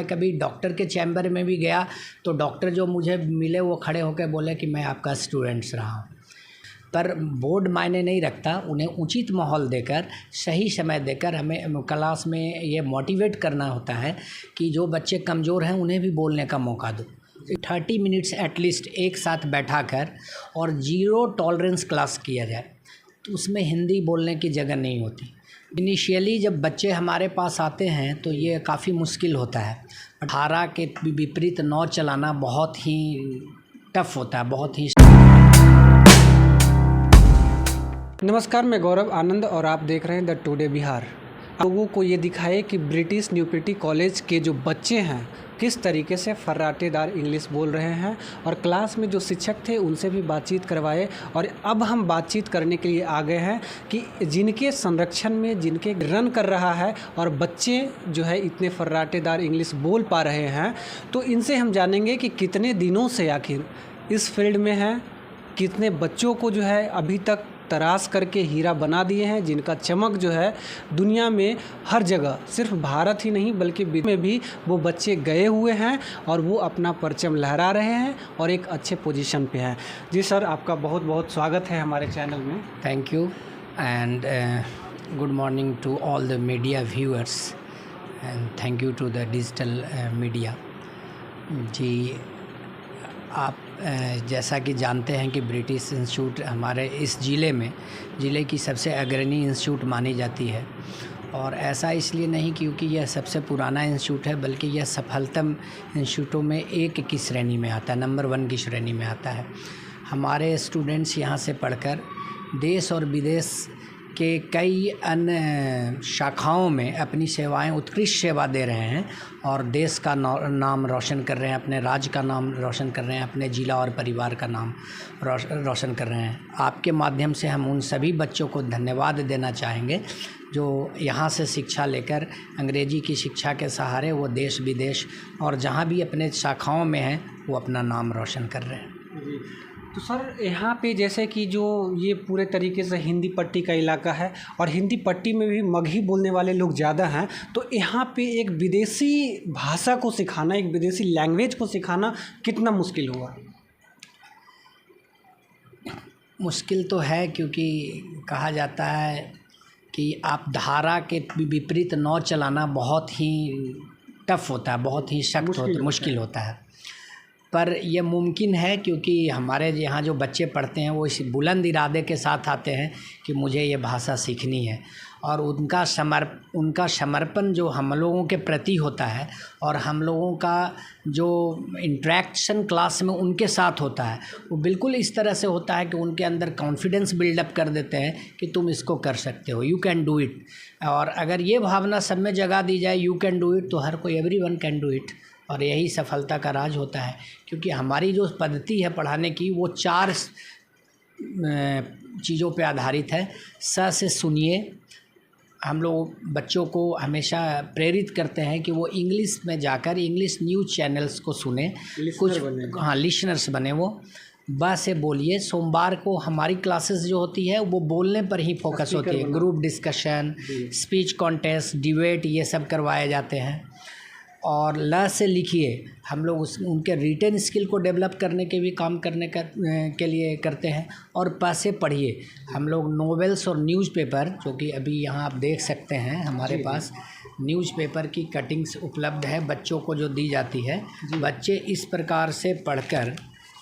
कभी डॉक्टर के चैम्बर में भी गया तो डॉक्टर जो मुझे मिले वो खड़े होकर बोले कि मैं आपका स्टूडेंट्स रहा हूँ। पर बोर्ड मायने नहीं रखता, उन्हें उचित माहौल देकर, सही समय देकर हमें क्लास में ये मोटिवेट करना होता है कि जो बच्चे कमज़ोर हैं उन्हें भी बोलने का मौका दो। 30 मिनट्स एटलीस्ट एक साथ बैठा कर और 0 टॉलरेंस क्लास किया जाए, तो उसमें हिंदी बोलने की जगह नहीं होती। इनिशियली जब बच्चे हमारे पास आते हैं तो ये काफ़ी मुश्किल होता है। 18 के विपरीत 9 चलाना बहुत ही टफ होता है, बहुत ही। नमस्कार, मैं गौरव आनंद और आप देख रहे हैं द टुडे बिहार। लोगों को ये दिखाए कि ब्रिटिश न्यू पिटी कॉलेज के जो बच्चे हैं किस तरीके से फर्राटेदार इंग्लिश बोल रहे हैं, और क्लास में जो शिक्षक थे उनसे भी बातचीत करवाए। और अब हम बातचीत करने के लिए आ गए हैं कि जिनके संरक्षण में जिनके रन कर रहा है और बच्चे जो है इतने फर्राटेदार इंग्लिश बोल पा रहे हैं, तो इनसे हम जानेंगे कि कितने दिनों से आखिर इस फील्ड में हैं, कितने बच्चों को जो है अभी तक तराश करके हीरा बना दिए हैं, जिनका चमक जो है दुनिया में हर जगह, सिर्फ भारत ही नहीं बल्कि विदेश में भी वो बच्चे गए हुए हैं और वो अपना परचम लहरा रहे हैं और एक अच्छे पोजीशन पे हैं। जी सर, आपका बहुत बहुत स्वागत है हमारे चैनल में। Thank you and good morning to all the media viewers and thank you to the digital media. जी, आप जैसा कि जानते हैं कि ब्रिटिश इंस्टीट्यूट हमारे इस ज़िले की सबसे अग्रणी इंस्टीट्यूट मानी जाती है। और ऐसा इसलिए नहीं क्योंकि यह सबसे पुराना इंस्टीट्यूट है, बल्कि यह सफलतम इंस्टीट्यूटों में एक की श्रेणी में आता है, नंबर 1 की श्रेणी में आता है। हमारे स्टूडेंट्स यहाँ से पढ़कर देश और विदेश के कई अन्य शाखाओं में अपनी सेवाएं, उत्कृष्ट सेवा दे रहे हैं और देश का नाम रोशन कर रहे हैं, अपने राज्य का नाम रोशन कर रहे हैं, अपने ज़िला और परिवार का नाम रोशन कर रहे हैं। आपके माध्यम से हम उन सभी बच्चों को धन्यवाद देना चाहेंगे जो यहाँ से शिक्षा लेकर अंग्रेजी की शिक्षा के सहारे वो देश विदेश और जहाँ भी अपने शाखाओं में हैं वो अपना नाम रोशन कर रहे हैं। तो सर, यहाँ पे जैसे कि जो ये पूरे तरीके से हिंदी पट्टी का इलाका है और हिंदी पट्टी में भी मगही बोलने वाले लोग ज़्यादा हैं, तो यहाँ पे एक विदेशी भाषा को सिखाना, एक विदेशी लैंग्वेज को सिखाना कितना मुश्किल हुआ? मुश्किल तो है, क्योंकि कहा जाता है कि आप धारा के विपरीत 9 चलाना बहुत ही टफ होता है, बहुत ही सख्त होता है, मुश्किल होता है। पर यह मुमकिन है क्योंकि हमारे यहाँ जो बच्चे पढ़ते हैं वो इस बुलंद इरादे के साथ आते हैं कि मुझे ये भाषा सीखनी है, और उनका समर्पण जो हम लोगों के प्रति होता है और हम लोगों का जो इंटरेक्शन क्लास में उनके साथ होता है वो बिल्कुल इस तरह से होता है कि उनके अंदर कॉन्फिडेंस बिल्डअप कर देते हैं कि तुम इसको कर सकते हो, यू कैन डू इट। और अगर ये भावना सब में जगा दी जाए, यू कैन डू इट, तो हर कोई, एवरीवन कैन डू इट। और यही सफलता का राज होता है, क्योंकि हमारी जो पद्धति है पढ़ाने की वो 4 चीज़ों पे आधारित है। से सुनिए, हम लोग बच्चों को हमेशा प्रेरित करते हैं कि वो इंग्लिश में जाकर इंग्लिश न्यूज़ चैनल्स को सुने, कुछ लिसनर्स बने। वो से बोलिए। सोमवार को हमारी क्लासेस जो होती है वो बोलने पर ही फोकस होती है, group discussion, speech contest, debate, ये सब करवाए जाते हैं। और से लिखिए, हम लोग उनके रिटेन स्किल को डेवलप करने के भी काम के लिए करते हैं। और से पढ़िए, हम लोग नॉवेल्स और न्यूज़पेपर, जो कि अभी यहाँ आप देख सकते हैं हमारे पास न्यूज़पेपर की कटिंग्स उपलब्ध है बच्चों को जो दी जाती है। बच्चे इस प्रकार से पढ़कर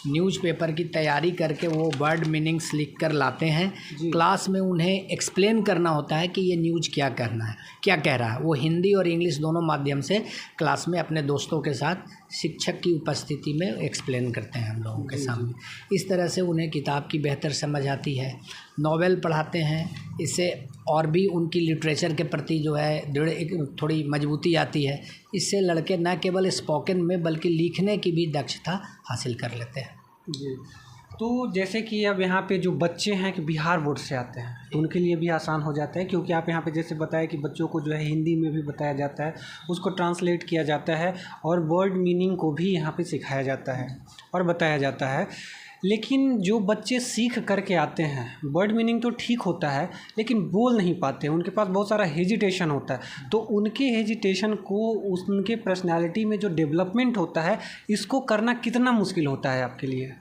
न्यूज़पेपर की तैयारी करके वो वर्ड मीनिंग्स लिख कर लाते हैं। क्लास में उन्हें एक्सप्लेन करना होता है कि ये न्यूज़ क्या कह रहा है। वो हिंदी और इंग्लिश दोनों माध्यम से क्लास में अपने दोस्तों के साथ शिक्षक की उपस्थिति में एक्सप्लेन करते हैं हम लोगों के सामने। इस तरह से उन्हें किताब की बेहतर समझ आती है। नॉवेल पढ़ाते हैं, इससे और भी उनकी लिटरेचर के प्रति जो है थोड़ी मजबूती आती है। इससे लड़के न केवल स्पोकन में बल्कि लिखने की भी दक्षता हासिल कर लेते हैं। जी, तो जैसे कि अब यहाँ पे जो बच्चे हैं कि बिहार बोर्ड से आते हैं, तो उनके लिए भी आसान हो जाता है, क्योंकि आप यहाँ पे जैसे बताया कि बच्चों को जो है हिंदी में भी बताया जाता है, उसको ट्रांसलेट किया जाता है और वर्ड मीनिंग को भी यहाँ पे सिखाया जाता है और बताया जाता है। लेकिन जो बच्चे सीख करके आते हैं, वर्ड मीनिंग तो ठीक होता है लेकिन बोल नहीं पाते, उनके पास बहुत सारा हेजिटेशन होता है, तो उनके हेजिटेशन को उनके पर्सनालिटी में जो डेवलपमेंट होता है, इसको करना कितना मुश्किल होता है आपके लिए?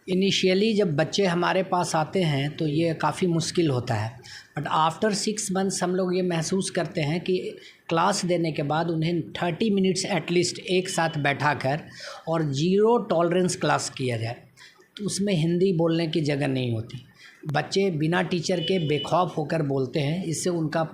इनिशियली जब बच्चे हमारे पास आते हैं तो ये काफ़ी मुश्किल होता है, बट आफ्टर 6 मंथ्स हम लोग ये महसूस करते हैं कि क्लास देने के बाद उन्हें 30 मिनट्स एटलीस्ट एक साथ बैठा कर और 0 टॉलरेंस क्लास किया जाए, तो उसमें हिंदी बोलने की जगह नहीं होती। बच्चे बिना टीचर के बेखौफ होकर बोलते हैं, इससे उनका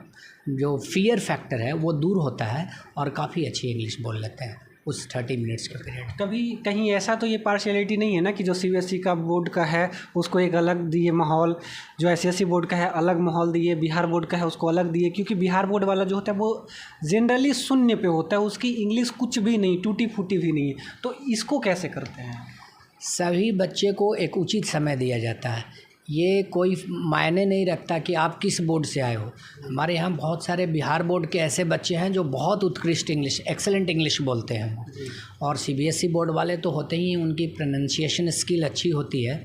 जो फियर फैक्टर है वो दूर होता है और काफ़ी अच्छी इंग्लिश बोल लेते हैं उस 30 मिनट्स के पीरियड। कभी कहीं ऐसा तो ये पार्शियलिटी नहीं है ना कि जो सीबीएसई का बोर्ड का है उसको एक अलग दिए माहौल, जो एसएससी बोर्ड का है अलग माहौल दिए, बिहार बोर्ड का है उसको अलग दिए, क्योंकि बिहार बोर्ड वाला जो होता है वो जनरली शून्य पे होता है, उसकी इंग्लिश कुछ भी नहीं, टूटी फूटी भी नहीं है, तो इसको कैसे करते हैं? सभी बच्चे को एक उचित समय दिया जाता है, ये कोई मायने नहीं रखता कि आप किस बोर्ड से आए हो। हमारे यहाँ बहुत सारे बिहार बोर्ड के ऐसे बच्चे हैं जो बहुत उत्कृष्ट इंग्लिश, एक्सेलेंट इंग्लिश बोलते हैं, और सीबीएसई बोर्ड वाले तो होते ही उनकी प्रोनंसिएशन स्किल अच्छी होती है,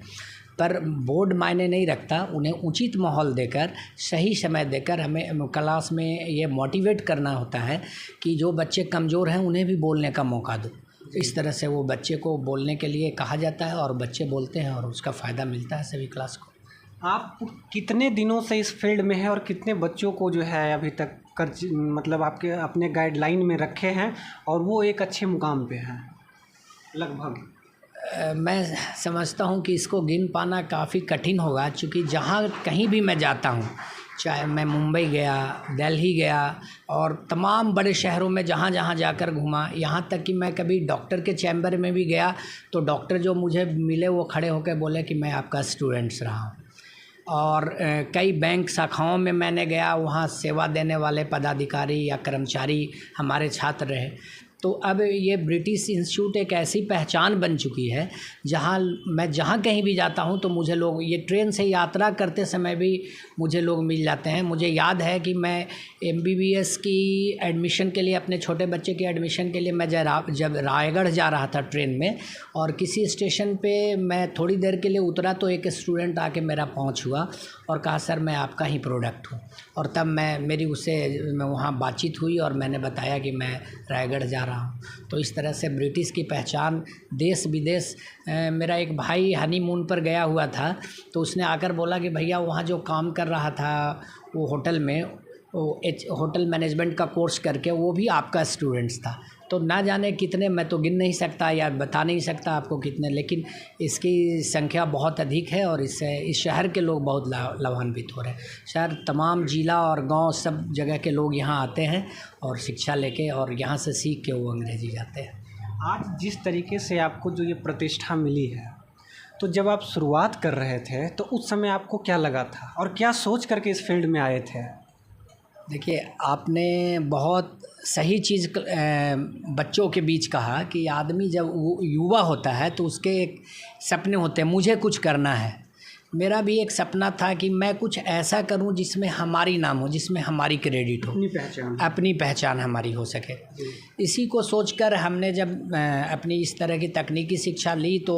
पर बोर्ड मायने नहीं रखता। उन्हें उचित माहौल देकर, सही समय देकर हमें क्लास में ये मोटिवेट करना होता है कि जो बच्चे कमज़ोर हैं उन्हें भी बोलने का मौका दो। इस तरह से वो बच्चे को बोलने के लिए कहा जाता है और बच्चे बोलते हैं और उसका फ़ायदा मिलता है सभी क्लास को। आप कितने दिनों से इस फील्ड में हैं और कितने बच्चों को जो है अभी तक मतलब आपके अपने गाइडलाइन में रखे हैं और वो एक अच्छे मुकाम पे हैं लगभग? मैं समझता हूँ कि इसको गिन पाना काफ़ी कठिन होगा, क्योंकि जहाँ कहीं भी मैं जाता हूँ, चाहे मैं मुंबई गया, दिल्ली गया और तमाम बड़े शहरों में जहाँ जहाँ जाकर घूमा, यहाँ तक कि मैं कभी डॉक्टर के चैम्बर में भी गया तो डॉक्टर जो मुझे मिले वो खड़े होकर बोले कि मैं आपका स्टूडेंट्स रहा हूँ। और कई बैंक शाखाओं में मैंने गया, वहाँ सेवा देने वाले पदाधिकारी या कर्मचारी हमारे छात्र रहे। तो अब ये ब्रिटिश इंस्टीट्यूट एक ऐसी पहचान बन चुकी है जहाँ मैं जहाँ कहीं भी जाता हूँ तो मुझे लोग, ये ट्रेन से यात्रा करते समय भी मुझे लोग मिल जाते हैं। मुझे याद है कि मैं एमबीबीएस की एडमिशन के लिए, अपने छोटे बच्चे के एडमिशन के लिए मैं जब रायगढ़ जा रहा था ट्रेन में, और किसी स्टेशन पे मैं थोड़ी देर के लिए उतरा तो एक स्टूडेंट आके मेरा पहुँच हुआ और कहा सर मैं आपका ही प्रोडक्ट हूँ, और तब मेरी उससे वहाँ बातचीत हुई और मैंने बताया कि मैं रायगढ़ जा रहा हूँ। तो इस तरह से ब्रिटिश की पहचान देश विदेश। मेरा एक भाई हनीमून पर गया हुआ था तो उसने आकर बोला कि भैया वहाँ जो काम कर रहा था वो होटल में, वो होटल मैनेजमेंट का कोर्स करके वो भी आपका स्टूडेंट्स था। तो ना जाने कितने, मैं तो गिन नहीं सकता या बता नहीं सकता आपको कितने, लेकिन इसकी संख्या बहुत अधिक है और इससे इस शहर के लोग बहुत लाभान्वित हो रहे हैं। शहर तमाम ज़िला और गांव सब जगह के लोग यहाँ आते हैं और शिक्षा लेके और यहाँ से सीख के वो अंग्रेजी जाते हैं। आज जिस तरीके से आपको जो ये प्रतिष्ठा मिली है, तो जब आप शुरुआत कर रहे थे तो उस समय आपको क्या लगा था और क्या सोच करके इस फील्ड में आए थे? देखिए, आपने बहुत सही चीज़ बच्चों के बीच कहा कि आदमी जब वो युवा होता है तो उसके एक सपने होते हैं, मुझे कुछ करना है। मेरा भी एक सपना था कि मैं कुछ ऐसा करूं जिसमें हमारी नाम हो, जिसमें हमारी क्रेडिट हो, अपनी पहचान हमारी हो सके। इसी को सोचकर हमने जब अपनी इस तरह की तकनीकी शिक्षा ली तो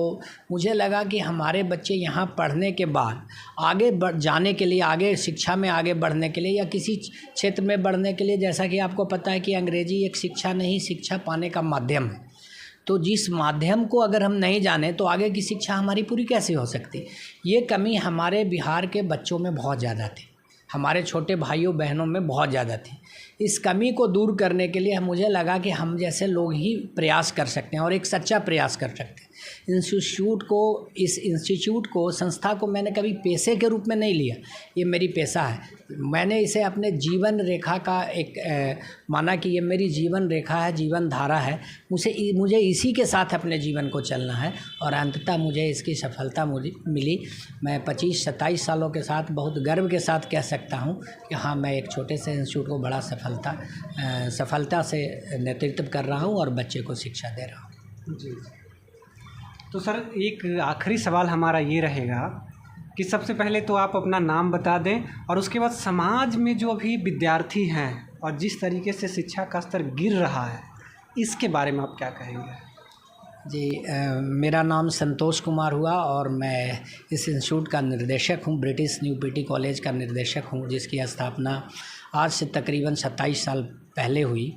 मुझे लगा कि हमारे बच्चे यहाँ पढ़ने के बाद आगे जाने के लिए, आगे शिक्षा में आगे बढ़ने के लिए या किसी क्षेत्र में बढ़ने के लिए, जैसा कि आपको पता है कि अंग्रेजी एक शिक्षा नहीं, शिक्षा पाने का माध्यम है। तो जिस माध्यम को अगर हम नहीं जाने तो आगे की शिक्षा हमारी पूरी कैसे हो सकती। ये कमी हमारे बिहार के बच्चों में बहुत ज़्यादा थी, हमारे छोटे भाइयों बहनों में बहुत ज़्यादा थी। इस कमी को दूर करने के लिए मुझे लगा कि हम जैसे लोग ही प्रयास कर सकते हैं और एक सच्चा प्रयास कर सकते हैं। इस इंस्टीट्यूट को, संस्था को मैंने कभी पेशे के रूप में नहीं लिया, ये मेरी पेशा है। मैंने इसे अपने जीवन रेखा का एक माना कि ये मेरी जीवन रेखा है, जीवन धारा है। मुझे इसी के साथ अपने जीवन को चलना है और अंततः मुझे इसकी सफलता मिली। मैं 25-27 सालों के साथ बहुत गर्व के साथ कह सकता हूँ कि हाँ, मैं एक छोटे से इंस्टीट्यूट को बड़ा सफलता से नेतृत्व कर रहा हूँ और बच्चे को शिक्षा दे रहा हूँ। जी। तो सर, एक आखिरी सवाल हमारा ये रहेगा कि सबसे पहले तो आप अपना नाम बता दें और उसके बाद समाज में जो अभी विद्यार्थी हैं और जिस तरीके से शिक्षा का स्तर गिर रहा है, इसके बारे में आप क्या कहेंगे? जी मेरा नाम संतोष कुमार हुआ और मैं इस इंस्टीट्यूट का निर्देशक हूँ। ब्रिटिश न्यू पीटी कॉलेज का निर्देशक हूँ, जिसकी स्थापना आज से तकरीबन 27 साल पहले हुई।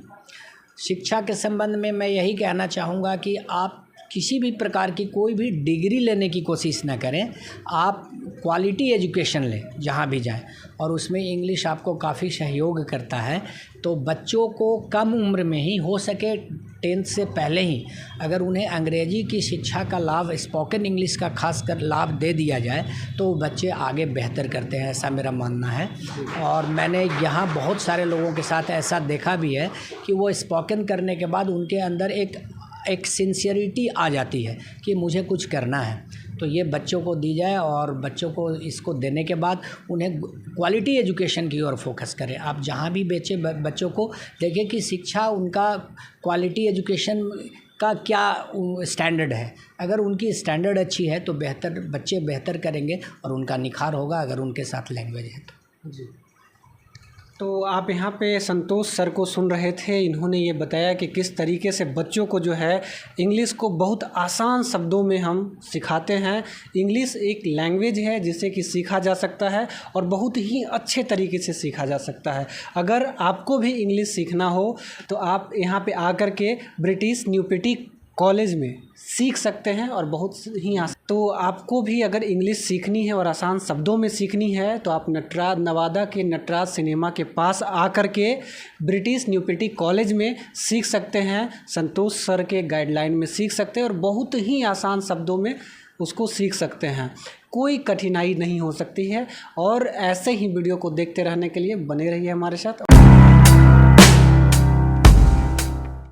शिक्षा के संबंध में मैं यही कहना चाहूँगा कि आप किसी भी प्रकार की कोई भी डिग्री लेने की कोशिश न करें, आप क्वालिटी एजुकेशन लें जहाँ भी जाएं, और उसमें इंग्लिश आपको काफ़ी सहयोग करता है। तो बच्चों को कम उम्र में ही हो सके 10th से पहले ही अगर उन्हें अंग्रेजी की शिक्षा का लाभ, स्पोकन इंग्लिश का खासकर लाभ दे दिया जाए तो बच्चे आगे बेहतर करते हैं, ऐसा मेरा मानना है। और मैंने यहाँ बहुत सारे लोगों के साथ ऐसा देखा भी है कि वो स्पोकन करने के बाद उनके अंदर एक सिंसियरिटी आ जाती है कि मुझे कुछ करना है। तो ये बच्चों को दी जाए और बच्चों को इसको देने के बाद उन्हें क्वालिटी एजुकेशन की ओर फोकस करें। आप जहाँ भी बच्चों को देखें कि शिक्षा उनका क्वालिटी एजुकेशन का क्या स्टैंडर्ड है। अगर उनकी स्टैंडर्ड अच्छी है तो बच्चे बेहतर करेंगे और उनका निखार होगा, अगर उनके साथ लैंग्वेज है तो। जी, तो आप यहाँ पे संतोष सर को सुन रहे थे। इन्होंने ये बताया कि किस तरीके से बच्चों को जो है इंग्लिश को बहुत आसान शब्दों में हम सिखाते हैं। इंग्लिश एक लैंग्वेज है जिसे कि सीखा जा सकता है और बहुत ही अच्छे तरीके से सीखा जा सकता है। अगर आपको भी इंग्लिश सीखना हो तो आप यहाँ पे आकर के ब्रिटिश न्यू पीटी कॉलेज में सीख सकते हैं और बहुत ही आसान। तो आपको भी अगर इंग्लिश सीखनी है और आसान शब्दों में सीखनी है तो आप नवादा के नटराज सिनेमा के पास आकर के ब्रिटिश न्यू पीटी कॉलेज में सीख सकते हैं। संतोष सर के गाइडलाइन में सीख सकते हैं और बहुत ही आसान शब्दों में उसको सीख सकते हैं। कोई कठिनाई नहीं हो सकती है। और ऐसे ही वीडियो को देखते रहने के लिए बने रहिए हमारे साथ।